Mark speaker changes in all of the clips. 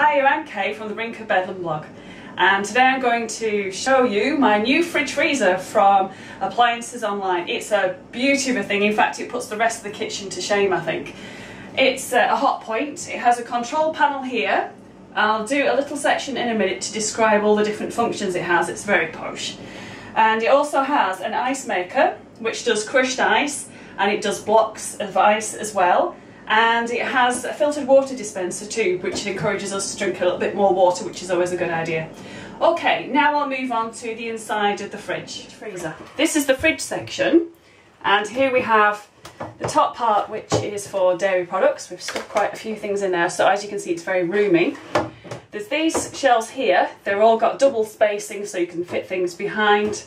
Speaker 1: Hi, I'm Kay from the Brink of Bedlam blog, and today I'm going to show you my new fridge freezer from Appliances Online. It's a beauty of a thing. In fact, it puts the rest of the kitchen to shame, I think. It's a Hotpoint. It has a control panel here. I'll do a little section in a minute to describe all the different functions it has. It's very posh. And it also has an ice maker, which does crushed ice, and it does blocks of ice as well. And it has a filtered water dispenser too, which encourages us to drink a little bit more water, which is always a good idea. Okay, now I'll move on to the inside of the freezer. This is the fridge section, and here we have the top part, which is for dairy products. We've stuck quite a few things in there, so as you can see, it's very roomy. There's these shelves here. They're all got double spacing, so you can fit things behind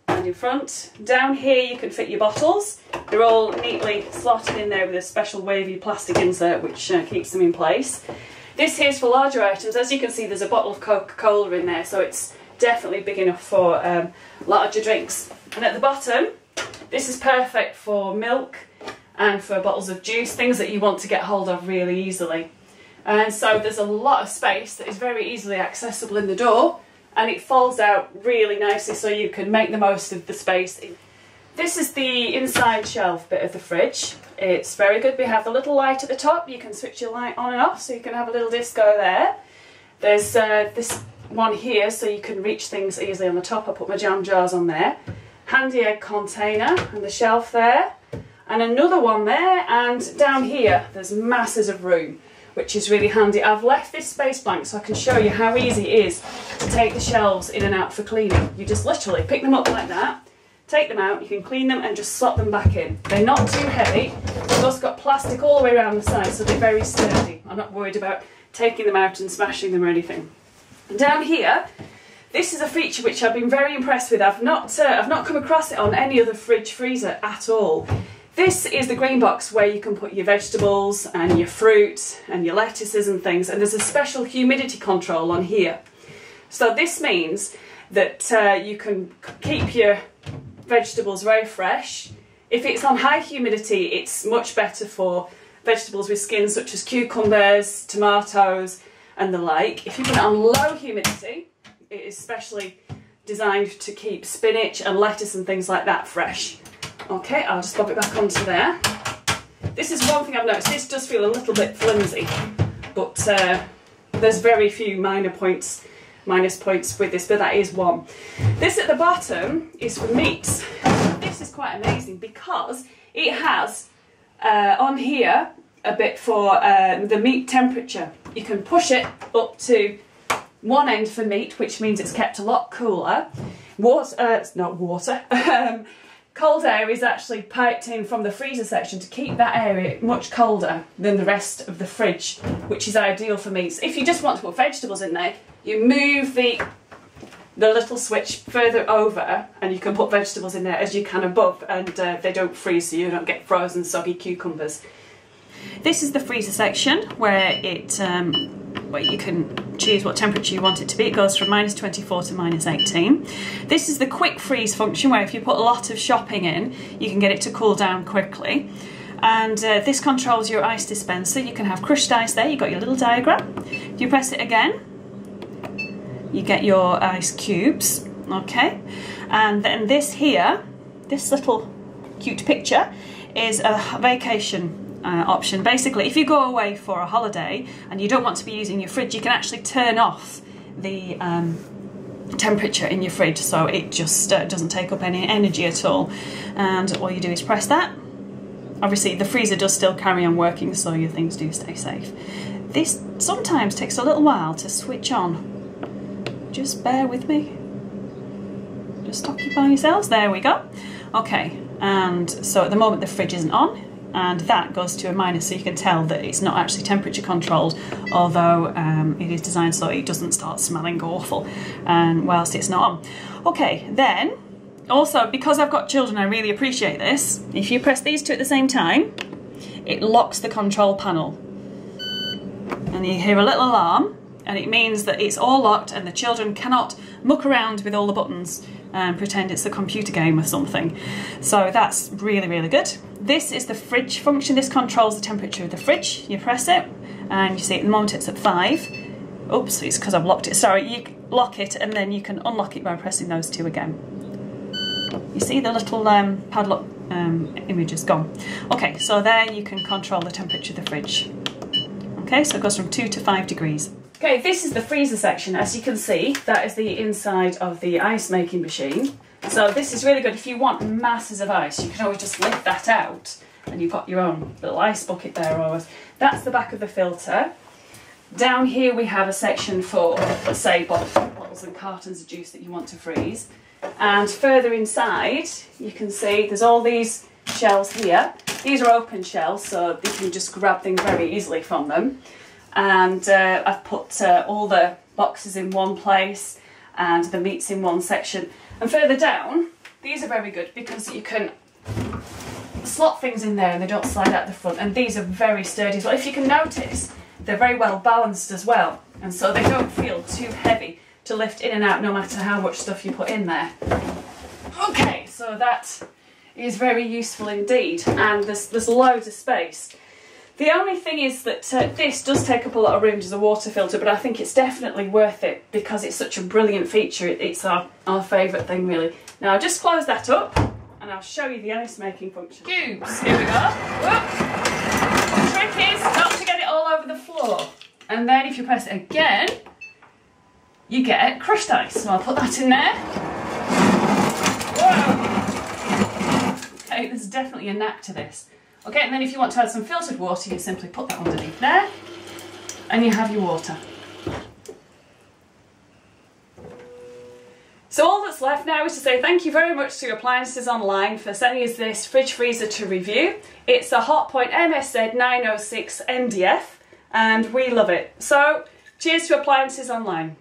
Speaker 1: and in front. Down here you can fit your bottles. They're all neatly slotted in there with a special wavy plastic insert which keeps them in place. This here's for larger items. As you can see, there's a bottle of Coca-Cola in there, so it's definitely big enough for larger drinks. And at the bottom, this is perfect for milk and for bottles of juice, things that you want to get hold of really easily. And so there's a lot of space that is very easily accessible in the door, and it folds out really nicely so you can make the most of the space. This is the inside shelf bit of the fridge. It's very good. We have the little light at the top. You can switch your light on and off, so you can have a little disco there. There's this one here, so you can reach things easily on the top. I put my jam jars on there. Handy egg container and the shelf there. And another one there, and down here there's masses of room, which is really handy. I've left this space blank so I can show you how easy it is to take the shelves in and out for cleaning. You just literally pick them up like that, take them out, you can clean them and just slot them back in. They're not too heavy. They've also got plastic all the way around the side, so they're very sturdy. I'm not worried about taking them out and smashing them or anything. And down here, this is a feature which I've been very impressed with. I've not come across it on any other fridge freezer at all. This is the green box where you can put your vegetables and your fruit and your lettuces and things, and there's a special humidity control on here. So this means that you can keep your vegetables very fresh. If it's on high humidity, it's much better for vegetables with skins such as cucumbers, tomatoes and the like. If you put it on low humidity, it is specially designed to keep spinach and lettuce and things like that fresh. Okay, I'll just pop it back onto there. This is one thing I've noticed. This does feel a little bit flimsy, but there's very few minus points with this, but that is one. This at the bottom is for meats. This is quite amazing because it has on here a bit for the meat temperature. You can push it up to one end for meat, which means it's kept a lot cooler. It's not water. Cold air is actually piped in from the freezer section to keep that area much colder than the rest of the fridge, which is ideal for meats. If you just want to put vegetables in there, you move the little switch further over and you can put vegetables in there as you can above, and they don't freeze, so you don't get frozen soggy cucumbers. This is the freezer section where where you can choose what temperature you want it to be. It goes from -24 to -18. This is the quick freeze function where if you put a lot of shopping in, you can get it to cool down quickly. And this controls your ice dispenser. You can have crushed ice there. You've got your little diagram. If you press it again, you get your ice cubes. Okay, and then this here, this little cute picture, is a vacation option. Basically, if you go away for a holiday and you don't want to be using your fridge, you can actually turn off the temperature in your fridge, so it just doesn't take up any energy at all. And all you do is press that. Obviously the freezer does still carry on working, so your things do stay safe. This sometimes takes a little while to switch on. Just bear with me. Just occupy yourselves. There we go. Okay, and so at the moment the fridge isn't on, and that goes to a minus, so you can tell that it's not actually temperature controlled, although it is designed so it doesn't start smelling awful and whilst it's not on. Okay, then also, because I've got children, I really appreciate this. If you press these two at the same time, it locks the control panel, and you hear a little alarm, and it means that it's all locked and the children cannot muck around with all the buttons and pretend it's a computer game or something. So that's really, really good. This is the fridge function. This controls the temperature of the fridge. You press it and you see at the moment it's at 5. Oops, it's because I've locked it. Sorry, you lock it and then you can unlock it by pressing those two again. You see the little padlock image is gone. Okay, so there you can control the temperature of the fridge. Okay, so it goes from 2 to 5 degrees. Okay, this is the freezer section. As you can see, that is the inside of the ice making machine. So this is really good. If you want masses of ice, you can always just lift that out and you've got your own little ice bucket there always. That's the back of the filter. Down here we have a section for, let's say, bottles and cartons of juice that you want to freeze. And further inside, you can see there's all these shelves here. These are open shelves, so you can just grab things very easily from them. And I've put all the boxes in one place and the meats in one section. And further down, these are very good because you can slot things in there and they don't slide out the front. And these are very sturdy as well. If you can notice, they're very well balanced as well. And so they don't feel too heavy to lift in and out no matter how much stuff you put in there. Okay, so that is very useful indeed, and there's loads of space. The only thing is that this does take up a lot of room as a water filter, but I think it's definitely worth it because it's such a brilliant feature. It's our favourite thing really. Now I'll just close that up and I'll show you the ice making function. Cubes, here we go. Whoop. The trick is not to get it all over the floor, and then if you press it again, you get crushed ice. So I'll put that in there. Whoa. Okay, there's definitely a knack to this. Okay, and then if you want to add some filtered water, you simply put that underneath there, and you have your water. So all that's left now is to say thank you very much to Appliances Online for sending us this fridge freezer to review. It's a Hotpoint MSZ 906 MDF, and we love it. So cheers to Appliances Online.